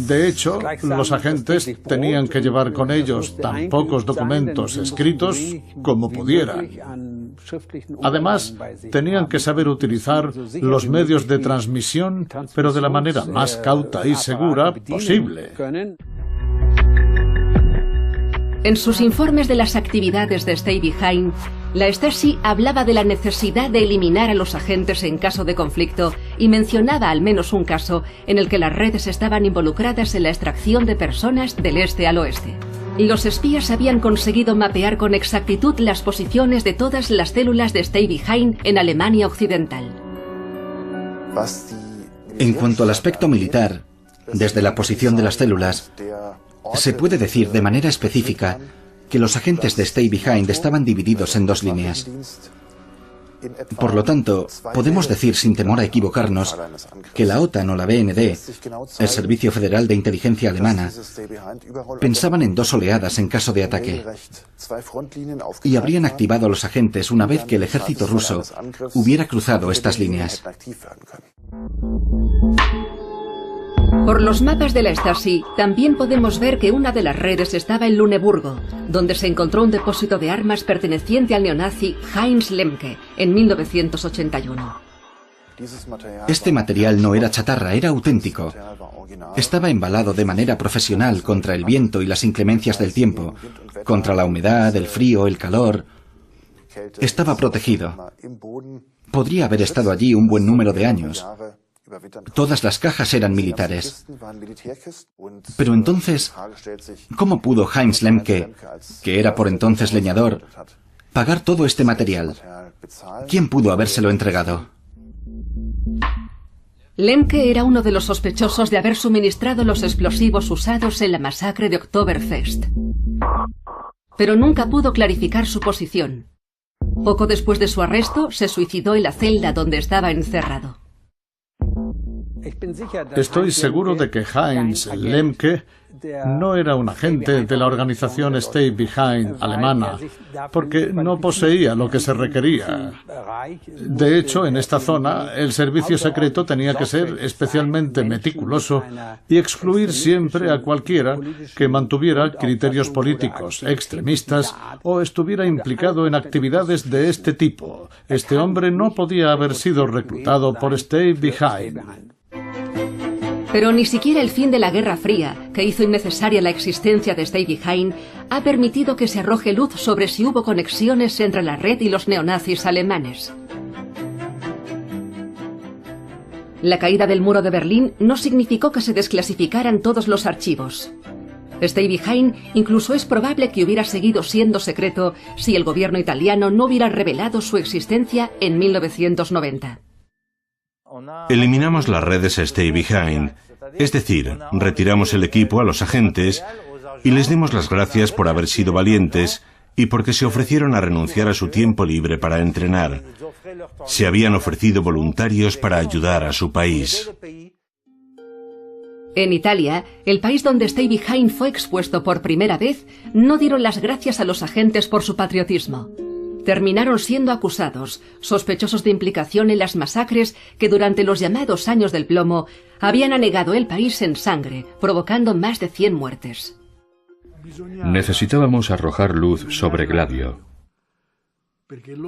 De hecho, los agentes tenían que llevar con ellos tan pocos documentos escritos como pudieran. Además, tenían que saber utilizar los medios de transmisión, pero de la manera más cauta y segura posible. En sus informes de las actividades de Stay Behind, la Stasi hablaba de la necesidad de eliminar a los agentes en caso de conflicto y mencionaba al menos un caso en el que las redes estaban involucradas en la extracción de personas del este al oeste. Los espías habían conseguido mapear con exactitud las posiciones de todas las células de Stay Behind en Alemania Occidental. En cuanto al aspecto militar, desde la posición de las células, se puede decir de manera específica que los agentes de Stay Behind estaban divididos en dos líneas. Por lo tanto, podemos decir sin temor a equivocarnos que la OTAN o la BND, el Servicio Federal de Inteligencia Alemana, pensaban en dos oleadas en caso de ataque y habrían activado a los agentes una vez que el ejército ruso hubiera cruzado estas líneas. Por los mapas de la Stasi, también podemos ver que una de las redes estaba en Luneburgo, donde se encontró un depósito de armas perteneciente al neonazi Heinz Lemke en 1981. Este material no era chatarra, era auténtico. Estaba embalado de manera profesional contra el viento y las inclemencias del tiempo, contra la humedad, el frío, el calor. Estaba protegido. Podría haber estado allí un buen número de años. Todas las cajas eran militares. Pero entonces, ¿cómo pudo Heinz Lemke, que era por entonces leñador, pagar todo este material? ¿Quién pudo habérselo entregado? Lemke era uno de los sospechosos de haber suministrado los explosivos usados en la masacre de Oktoberfest. Pero nunca pudo clarificar su posición. Poco después de su arresto, se suicidó en la celda donde estaba encerrado. Estoy seguro de que Heinz Lemke no era un agente de la organización Stay Behind alemana, porque no poseía lo que se requería. De hecho, en esta zona, el servicio secreto tenía que ser especialmente meticuloso y excluir siempre a cualquiera que mantuviera criterios políticos extremistas o estuviera implicado en actividades de este tipo. Este hombre no podía haber sido reclutado por Stay Behind. Pero ni siquiera el fin de la Guerra Fría, que hizo innecesaria la existencia de Stay Behind, ha permitido que se arroje luz sobre si hubo conexiones entre la red y los neonazis alemanes. La caída del muro de Berlín no significó que se desclasificaran todos los archivos. Stay Behind incluso es probable que hubiera seguido siendo secreto si el gobierno italiano no hubiera revelado su existencia en 1990. Eliminamos las redes Stay Behind, es decir, retiramos el equipo a los agentes y les dimos las gracias por haber sido valientes y porque se ofrecieron a renunciar a su tiempo libre para entrenar. Se habían ofrecido voluntarios para ayudar a su país. En Italia, el país donde Stay Behind fue expuesto por primera vez, no dieron las gracias a los agentes por su patriotismo. Terminaron siendo acusados, sospechosos de implicación en las masacres que durante los llamados años del plomo habían anegado el país en sangre, provocando más de 100 muertes. Necesitábamos arrojar luz sobre Gladio.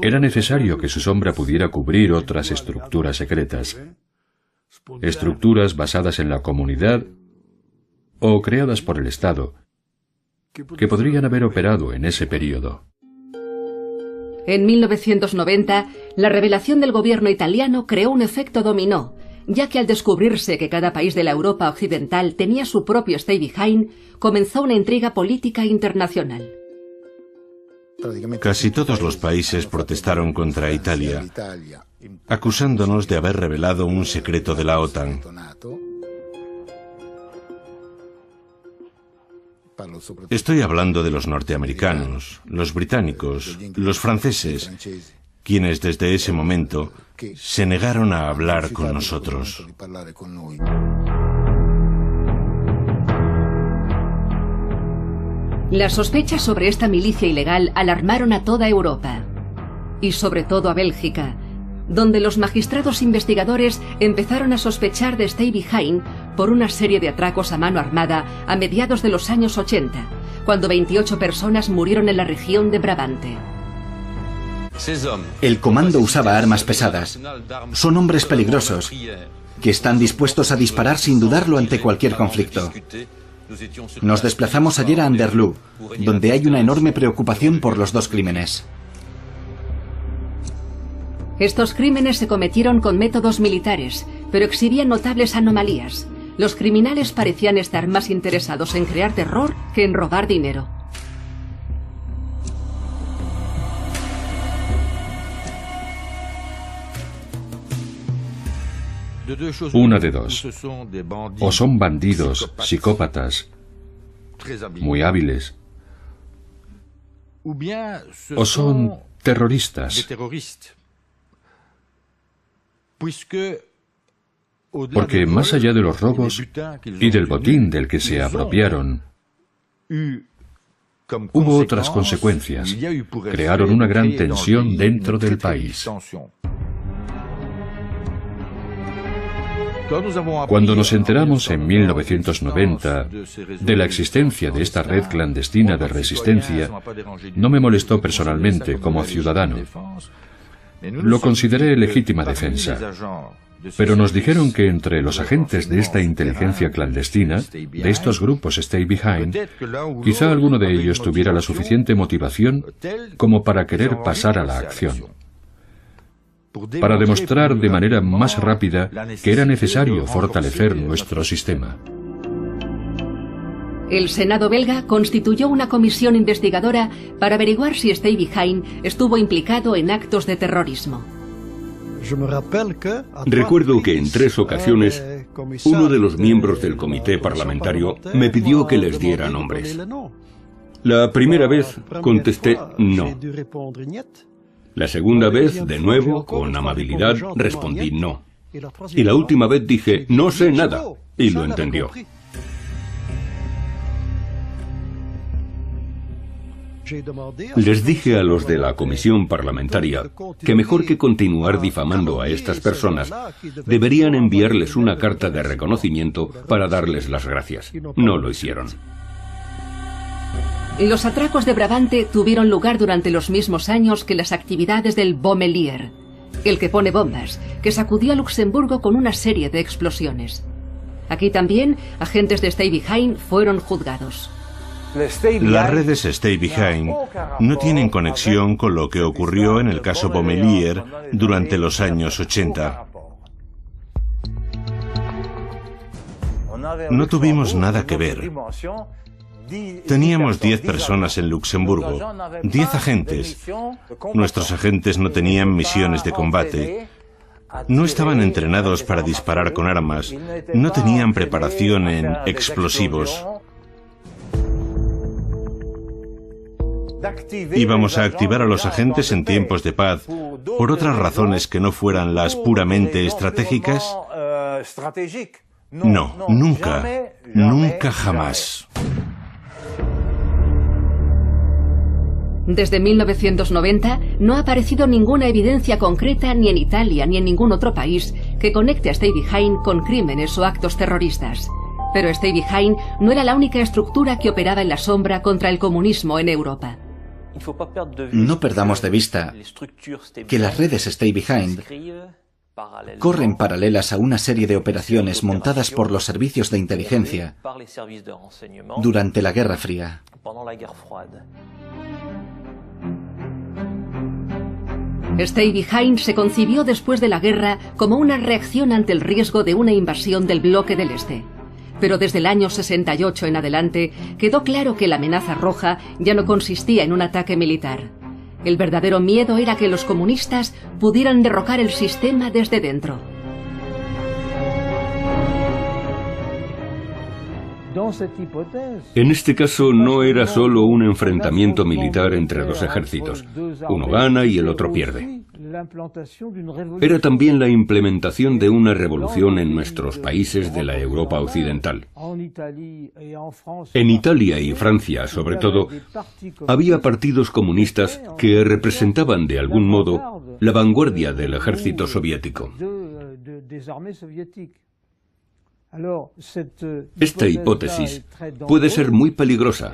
Era necesario que su sombra pudiera cubrir otras estructuras secretas. Estructuras basadas en la comunidad o creadas por el Estado, que podrían haber operado en ese período. En 1990, la revelación del gobierno italiano creó un efecto dominó, ya que al descubrirse que cada país de la Europa occidental tenía su propio Stay Behind, comenzó una intriga política internacional. Casi todos los países protestaron contra Italia, acusándonos de haber revelado un secreto de la OTAN. Estoy hablando de los norteamericanos, los británicos, los franceses, quienes desde ese momento se negaron a hablar con nosotros. Las sospechas sobre esta milicia ilegal alarmaron a toda Europa, y sobre todo a Bélgica, donde los magistrados investigadores empezaron a sospechar de Stay Behind por una serie de atracos a mano armada a mediados de los años 80, cuando 28 personas murieron en la región de Brabante. El comando usaba armas pesadas. Son hombres peligrosos, que están dispuestos a disparar sin dudarlo ante cualquier conflicto. Nos desplazamos ayer a Anderlecht, donde hay una enorme preocupación por los dos crímenes. Estos crímenes se cometieron con métodos militares, pero exhibían notables anomalías. Los criminales parecían estar más interesados en crear terror que en robar dinero. Una de dos. O son bandidos, psicópatas, muy hábiles, o son terroristas. Porque más allá de los robos y del botín del que se apropiaron, hubo otras consecuencias. Crearon una gran tensión dentro del país. Cuando nos enteramos en 1990 de la existencia de esta red clandestina de resistencia, no me molestó personalmente como ciudadano. Lo consideré legítima defensa. Pero nos dijeron que entre los agentes de esta inteligencia clandestina, de estos grupos Stay Behind, quizá alguno de ellos tuviera la suficiente motivación como para querer pasar a la acción, para demostrar de manera más rápida que era necesario fortalecer nuestro sistema. El Senado belga constituyó una comisión investigadora para averiguar si Stay Behind estuvo implicado en actos de terrorismo. Recuerdo que en 3 ocasiones uno de los miembros del comité parlamentario me pidió que les diera nombres. La primera vez contesté no. La segunda vez, de nuevo, con amabilidad, respondí no. Y la última vez dije, no sé nada, y lo entendió. Les dije a los de la comisión parlamentaria que mejor que continuar difamando a estas personas, deberían enviarles una carta de reconocimiento para darles las gracias. No lo hicieron. Los atracos de Brabante tuvieron lugar durante los mismos años que las actividades del Bommelier, el que pone bombas, que sacudió a Luxemburgo con una serie de explosiones. Aquí también, agentes de Stay Behind fueron juzgados. Las redes Stay Behind no tienen conexión con lo que ocurrió en el caso Bommelier durante los años 80. No tuvimos nada que ver. Teníamos 10 personas en Luxemburgo, 10 agentes. Nuestros agentes no tenían misiones de combate. No estaban entrenados para disparar con armas. No tenían preparación en explosivos. Íbamos a activar a los agentes en tiempos de paz por otras razones que no fueran las puramente estratégicas. No, nunca, nunca jamás. Desde 1990 no ha aparecido ninguna evidencia concreta ni en Italia ni en ningún otro país que conecte a Stay Behind con crímenes o actos terroristas. Pero Stay Behind no era la única estructura que operaba en la sombra contra el comunismo en Europa. No perdamos de vista que las redes Stay Behind corren paralelas a una serie de operaciones montadas por los servicios de inteligencia durante la Guerra Fría. Stay Behind se concibió después de la guerra como una reacción ante el riesgo de una invasión del bloque del Este. Pero desde el año 68 en adelante quedó claro que la amenaza roja ya no consistía en un ataque militar. El verdadero miedo era que los comunistas pudieran derrocar el sistema desde dentro. En este caso no era solo un enfrentamiento militar entre dos ejércitos. Uno gana y el otro pierde. Era también la implementación de una revolución en nuestros países de la Europa occidental. En Italia y Francia, sobre todo, había partidos comunistas que representaban de algún modo la vanguardia del ejército soviético. Esta hipótesis puede ser muy peligrosa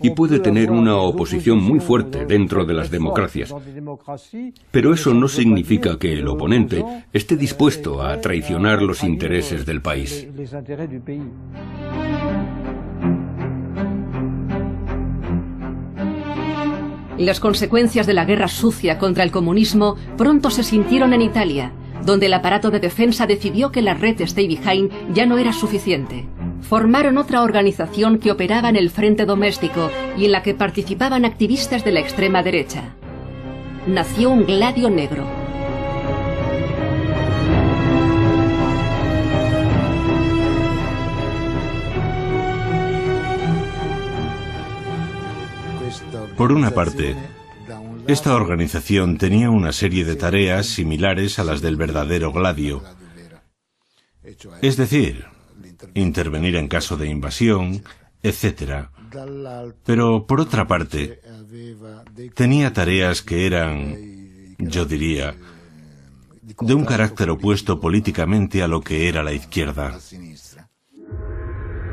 y puede tener una oposición muy fuerte dentro de las democracias. Pero eso no significa que el oponente esté dispuesto a traicionar los intereses del país. Las consecuencias de la guerra sucia contra el comunismo pronto se sintieron en Italia, donde el aparato de defensa decidió que la red Stay Behind ya no era suficiente. Formaron otra organización que operaba en el frente doméstico y en la que participaban activistas de la extrema derecha. Nació un Gladio Negro. Por una parte, esta organización tenía una serie de tareas similares a las del verdadero Gladio. Es decir, intervenir en caso de invasión, etc. Pero, por otra parte, tenía tareas que eran, yo diría, de un carácter opuesto políticamente a lo que era la izquierda.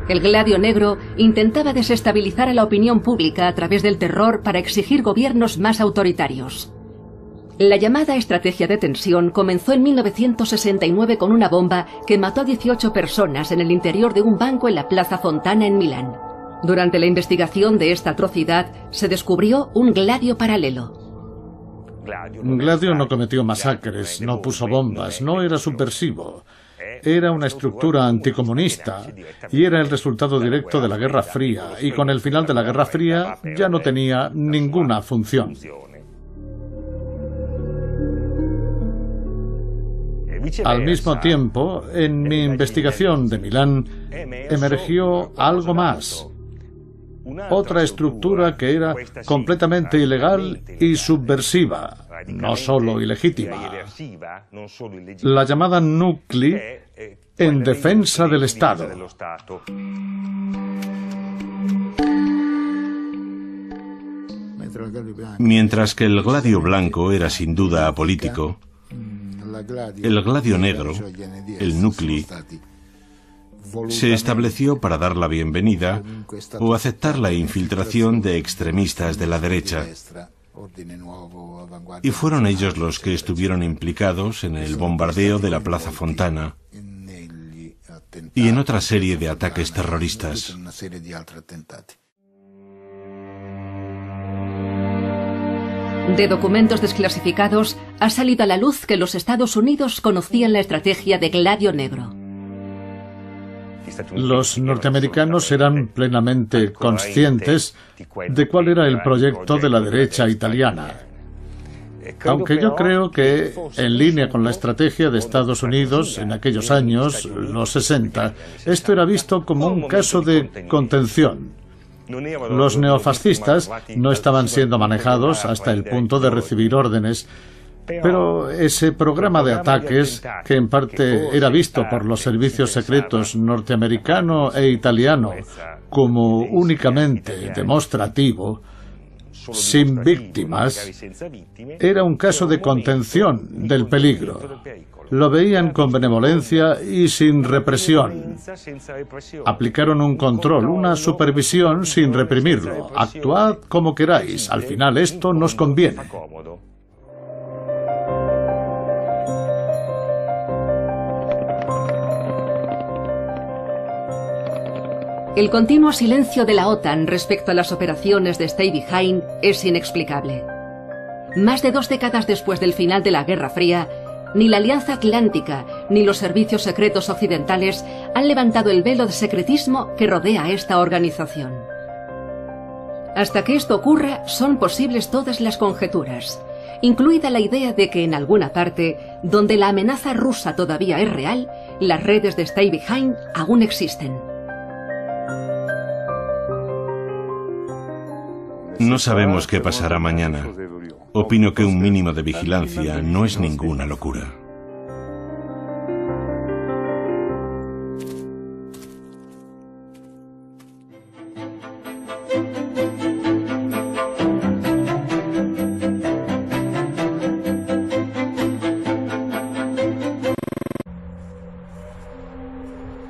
El Gladio Negro intentaba desestabilizar a la opinión pública a través del terror para exigir gobiernos más autoritarios. La llamada estrategia de tensión comenzó en 1969 con una bomba que mató a 18 personas en el interior de un banco en la Plaza Fontana en Milán. Durante la investigación de esta atrocidad se descubrió un Gladio paralelo. Gladio no cometió masacres, no puso bombas, no era subversivo. Era una estructura anticomunista y era el resultado directo de la Guerra Fría, y con el final de la Guerra Fría ya no tenía ninguna función. Al mismo tiempo, en mi investigación de Milán, emergió algo más. Otra estructura que era completamente ilegal y subversiva, no solo ilegítima. La llamada Nucli en defensa del Estado. Mientras que el Gladio Blanco era sin duda apolítico, el Gladio Negro, el Nucli, se estableció para dar la bienvenida o aceptar la infiltración de extremistas de la derecha. Y fueron ellos los que estuvieron implicados en el bombardeo de la Plaza Fontana y en otra serie de ataques terroristas. De documentos desclasificados ha salido a la luz que los Estados Unidos conocían la estrategia de Gladio Negro. Los norteamericanos eran plenamente conscientes de cuál era el proyecto de la derecha italiana. Aunque yo creo que, en línea con la estrategia de Estados Unidos en aquellos años, los 60, esto era visto como un caso de contención. Los neofascistas no estaban siendo manejados hasta el punto de recibir órdenes, pero ese programa de ataques, que en parte era visto por los servicios secretos norteamericano e italiano como únicamente demostrativo, sin víctimas, era un caso de contención del peligro. Lo veían con benevolencia y sin represión. Aplicaron un control, una supervisión sin reprimirlo. Actuad como queráis, al final esto nos conviene. El continuo silencio de la OTAN respecto a las operaciones de Stay Behind es inexplicable. Más de 2 décadas después del final de la Guerra Fría, ni la Alianza Atlántica ni los servicios secretos occidentales han levantado el velo de secretismo que rodea a esta organización. Hasta que esto ocurra, son posibles todas las conjeturas, incluida la idea de que en alguna parte, donde la amenaza rusa todavía es real, las redes de Stay Behind aún existen. No sabemos qué pasará mañana. Opino que un mínimo de vigilancia no es ninguna locura.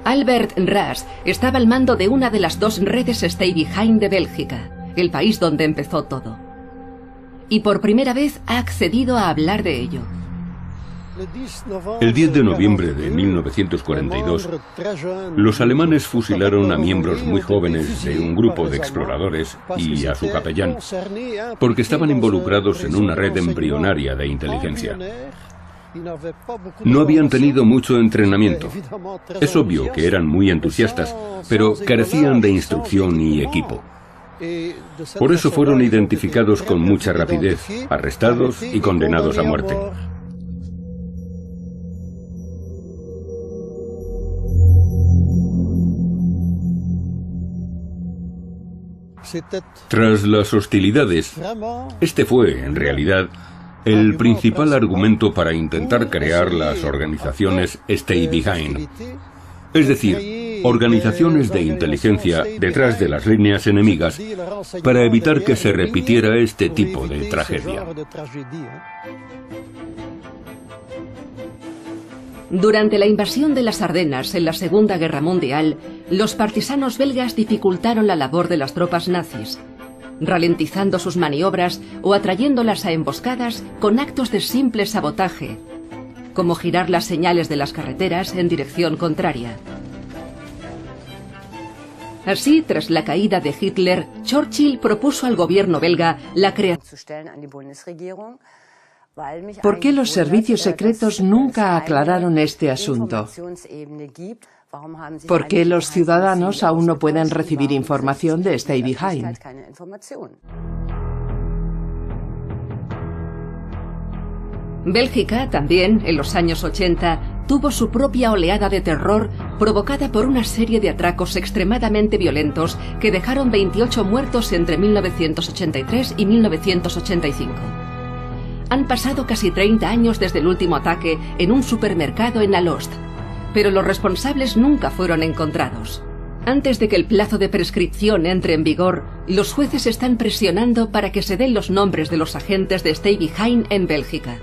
Albert Ras estaba al mando de una de las 2 redes Stay Behind de Bélgica, el país donde empezó todo. Y por primera vez ha accedido a hablar de ello. El 10 de noviembre de 1942, los alemanes fusilaron a miembros muy jóvenes de un grupo de exploradores y a su capellán, porque estaban involucrados en una red embrionaria de inteligencia. No habían tenido mucho entrenamiento. Es obvio que eran muy entusiastas, pero carecían de instrucción y equipo. Por eso fueron identificados con mucha rapidez, arrestados y condenados a muerte. Tras las hostilidades, este fue, en realidad, el principal argumento para intentar crear las organizaciones Stay Behind. Es decir, organizaciones de inteligencia detrás de las líneas enemigas para evitar que se repitiera este tipo de tragedia. Durante la invasión de las Ardenas en la Segunda Guerra Mundial, los partisanos belgas dificultaron la labor de las tropas nazis, ralentizando sus maniobras o atrayéndolas a emboscadas con actos de simple sabotaje, como girar las señales de las carreteras en dirección contraria. Así, tras la caída de Hitler, Churchill propuso al gobierno belga la creación. ¿Por qué los servicios secretos nunca aclararon este asunto? ¿Por qué los ciudadanos aún no pueden recibir información de Stay Behind? Bélgica también, en los años 80, tuvo su propia oleada de terror provocada por una serie de atracos extremadamente violentos que dejaron 28 muertos entre 1983 y 1985. Han pasado casi 30 años desde el último ataque en un supermercado en Alost, pero los responsables nunca fueron encontrados. Antes de que el plazo de prescripción entre en vigor, los jueces están presionando para que se den los nombres de los agentes de Stay Behind en Bélgica.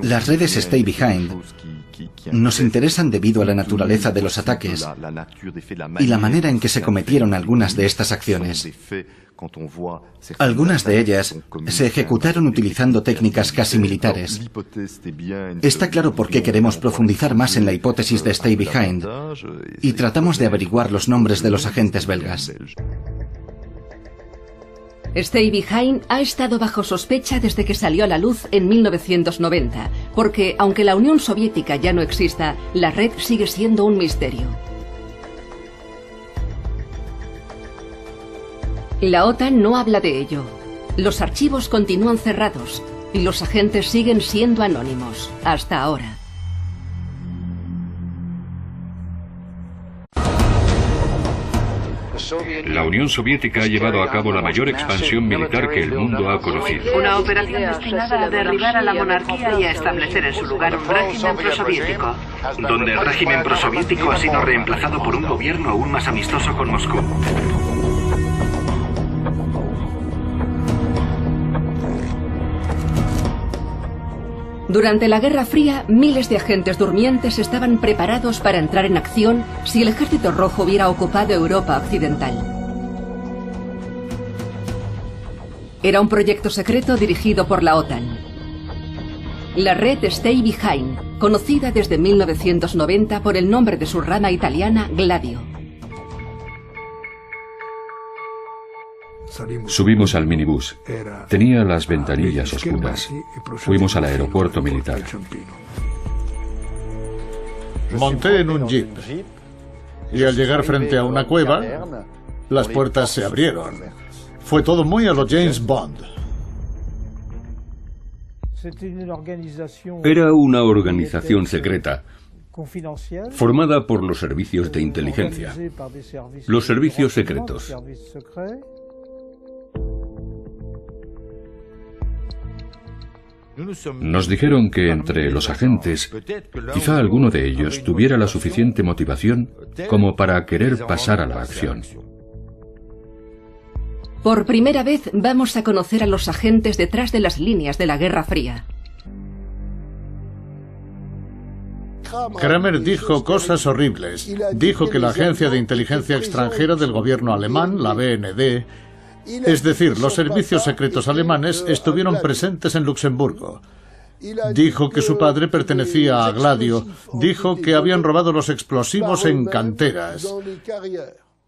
Las redes Stay Behind nos interesan debido a la naturaleza de los ataques y la manera en que se cometieron algunas de estas acciones. Algunas de ellas se ejecutaron utilizando técnicas casi militares. Está claro por qué queremos profundizar más en la hipótesis de Stay Behind y tratamos de averiguar los nombres de los agentes belgas. Stay Behind ha estado bajo sospecha desde que salió a la luz en 1990, porque aunque la Unión Soviética ya no exista, la red sigue siendo un misterio. La OTAN no habla de ello. Los archivos continúan cerrados y los agentes siguen siendo anónimos, hasta ahora. La Unión Soviética ha llevado a cabo la mayor expansión militar que el mundo ha conocido. Una operación destinada a derribar a la monarquía y a establecer en su lugar un régimen prosoviético. Donde el régimen prosoviético ha sido reemplazado por un gobierno aún más amistoso con Moscú. Durante la Guerra Fría, miles de agentes durmientes estaban preparados para entrar en acción si el Ejército Rojo hubiera ocupado Europa Occidental. Era un proyecto secreto dirigido por la OTAN. La red Stay Behind, conocida desde 1990 por el nombre de su rama italiana, Gladio. Subimos al minibús. Tenía las ventanillas oscuras. Fuimos al aeropuerto militar. Monté en un jeep y al llegar frente a una cueva, las puertas se abrieron. Fue todo muy a lo James Bond. Era una organización secreta, formada por los servicios de inteligencia, los servicios secretos. Nos dijeron que entre los agentes, quizá alguno de ellos tuviera la suficiente motivación como para querer pasar a la acción. Por primera vez vamos a conocer a los agentes detrás de las líneas de la Guerra Fría. Kramer dijo cosas horribles. Dijo que la agencia de inteligencia extranjera del gobierno alemán, la BND, es decir, los servicios secretos alemanes, estuvieron presentes en Luxemburgo. Dijo que su padre pertenecía a Gladio. Dijo que habían robado los explosivos en canteras.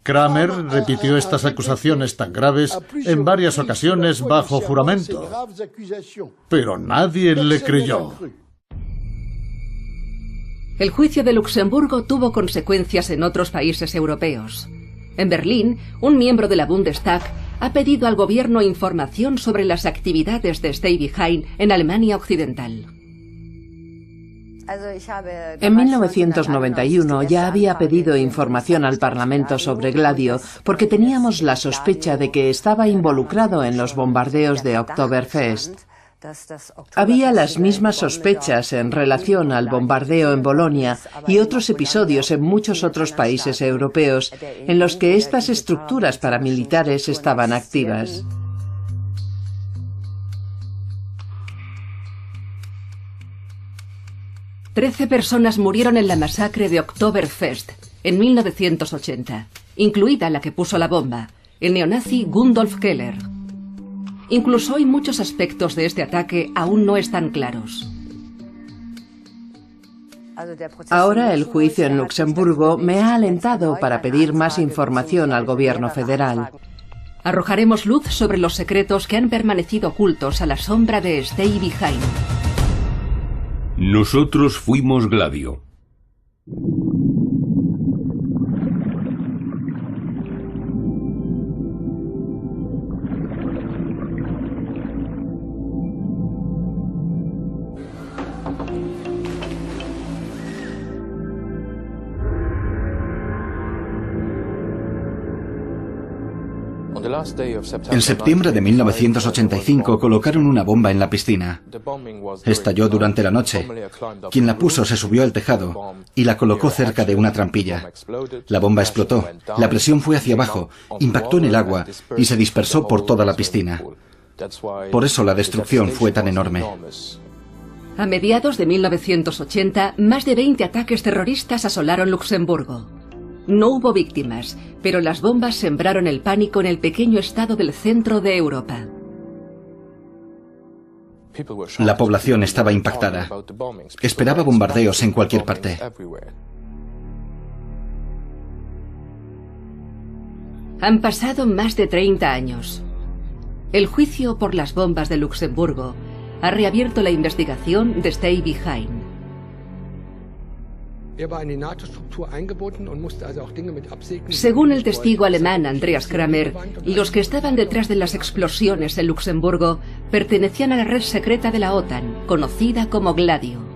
Kramer repitió estas acusaciones tan graves en varias ocasiones bajo juramento. Pero nadie le creyó. El juicio de Luxemburgo tuvo consecuencias en otros países europeos. En Berlín, un miembro de la Bundestag ha pedido al gobierno información sobre las actividades de Stay Behind en Alemania Occidental. En 1991 ya había pedido información al Parlamento sobre Gladio porque teníamos la sospecha de que estaba involucrado en los bombardeos de Oktoberfest. Había las mismas sospechas en relación al bombardeo en Bolonia y otros episodios en muchos otros países europeos en los que estas estructuras paramilitares estaban activas. Trece personas murieron en la masacre de Oktoberfest en 1980, incluida la que puso la bomba, el neonazi Gundolf Keller. Incluso hoy muchos aspectos de este ataque aún no están claros. Ahora el juicio en Luxemburgo me ha alentado para pedir más información al gobierno federal. Arrojaremos luz sobre los secretos que han permanecido ocultos a la sombra de Stay Behind. Nosotros fuimos Gladio. En septiembre de 1985 colocaron una bomba en la piscina. Estalló durante la noche. Quien la puso se subió al tejado y la colocó cerca de una trampilla. La bomba explotó, la presión fue hacia abajo, impactó en el agua y se dispersó por toda la piscina. Por eso la destrucción fue tan enorme. A mediados de 1980, más de 20 ataques terroristas asolaron Luxemburgo. No hubo víctimas, pero las bombas sembraron el pánico en el pequeño estado del centro de Europa. La población estaba impactada. Esperaba bombardeos en cualquier parte. Han pasado más de 30 años. El juicio por las bombas de Luxemburgo ha reabierto la investigación de Stay Behind. Según el testigo alemán Andreas Kramer, los que estaban detrás de las explosiones en Luxemburgo pertenecían a la red secreta de la OTAN, conocida como Gladio.